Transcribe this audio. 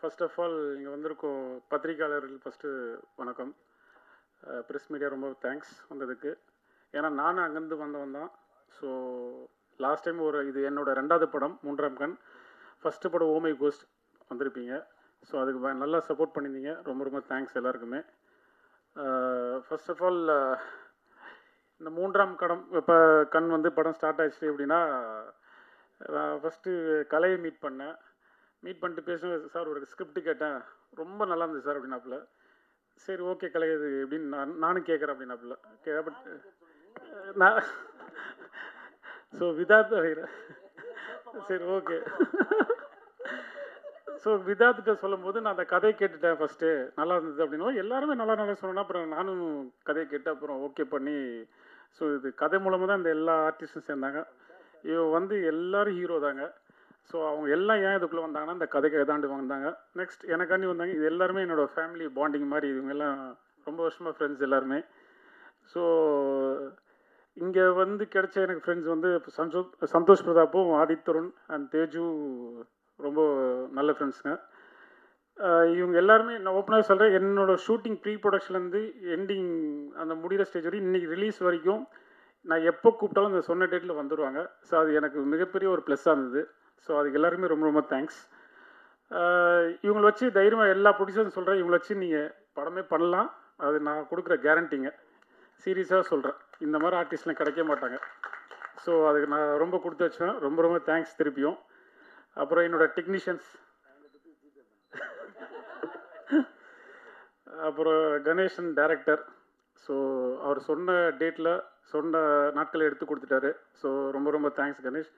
First of all இங்கே வந்திருக்கோம் பத்திரிக்கையாளர்கள் ஃபஸ்ட்டு வணக்கம். ப்ரெஸ் மீடியா ரொம்ப தேங்க்ஸ் வந்ததுக்கு. ஏன்னா நானும் அங்கேருந்து வந்தவன் தான். ஸோ லாஸ்ட் டைம் இது என்னோட 2வது படம் 3ஆம் கண். ஃபஸ்ட்டு படம் ஓமை கோஸ்ட் வந்திருப்பீங்க. ஸோ அதுக்கு நல்லா சப்போர்ட் பண்ணியிருந்தீங்க. ரொம்ப ரொம்ப தேங்க்ஸ் எல்லாருக்குமே. ஃபர்ஸ்ட் ஆஃப் ஆல் இந்த 3ஆம் இப்போ கண் படம் ஸ்டார்ட் ஆயிடுச்சு அப்படின்னா ஃபஸ்ட்டு கலையை மீட் பண்ணிட்டு பேசுவேன். சார் ஒரு ஸ்கிரிப்ட் கேட்டேன், ரொம்ப நல்லா இருந்தது சார் அப்படின்னாப்புல. சரி ஓகே கலை இது எப்படின்னு நானும் கேட்குறேன் அப்படின்னாப்புல. பட் நான் ஸோ விதாத் சரி ஓகே. ஸோ விதாத்திட்ட சொல்லும்போது நான் அந்த கதையை கேட்டுட்டேன் ஃபஸ்ட்டு, நல்லா இருந்தது அப்படின்னா எல்லாருமே நல்லா சொன்னேன்னா அப்புறம் நானும் கதையை கேட்டு அப்புறம் ஓகே பண்ணி. ஸோ இது கதை மூலமாக தான் இந்த எல்லா ஆர்டிஸ்டும் சேர்ந்தாங்க. இவன் எல்லோரும் ஹீரோ தாங்க. ஸோ அவங்க எல்லாம் ஏன் இதுக்குள்ளே வந்தாங்கன்னா இந்த கதைக்கு எதாண்டு வந்தாங்க. நெக்ஸ்ட் எனக்காண்டி வந்தாங்க. இது எல்லாருமே என்னோடய ஃபேமிலி பாண்டிங் மாதிரி. இவங்கெல்லாம் ரொம்ப வருஷமாக ஃப்ரெண்ட்ஸ் எல்லாருமே. ஸோ இங்கே கிடைச்ச எனக்கு ஃப்ரெண்ட்ஸ் சந்தோஷ் பிரதாப்பும் ஆதித்தருண் அண்ட் தேஜு ரொம்ப நல்ல ஃப்ரெண்ட்ஸுங்க. இவங்க எல்லாருமே நான் ஓப்பனாக சொல்கிறேன், என்னோடய ஷூட்டிங் ப்ரீ ப்ரொடக்ஷன்லேருந்து எண்டிங் அந்த முடிகிற ஸ்டேஜ் வரைக்கும் இன்றைக்கி ரிலீஸ் வரைக்கும் நான் எப்போ கூப்பிட்டாலும் அந்த சொன்ன டேட்டில் வந்துடுவாங்க. ஸோ அது எனக்கு மிகப்பெரிய ஒரு ப்ளஸ்ஸாக இருந்தது. ஸோ அதுக்கு எல்லாருமே ரொம்ப ரொம்ப தேங்க்ஸ். இவங்களை வச்சு தைரியமாக எல்லா ப்ரொடியூசரும் சொல்கிறேன், இவங்களை வச்சு நீங்கள் படமே பண்ணலாம். அது நான் கொடுக்குற கேரண்டிங்க. சீரியஸாக சொல்கிறேன், இந்த மாதிரி ஆர்டிஸ்ட்லாம் கிடைக்க மாட்டாங்க. ஸோ அதுக்கு நான் ரொம்ப கொடுத்து வச்சேன். ரொம்ப ரொம்ப தேங்க்ஸ் திருப்பியும். அப்புறம் என்னோடய டெக்னீஷியன்ஸ், அப்புறம் கணேசன் டைரக்டர். ஸோ அவர் சொன்ன டேட்டில் சொன்ன நாட்களை எடுத்து கொடுத்துட்டாரு. ஸோ ரொம்ப ரொம்ப தேங்க்ஸ் கணேஷ்.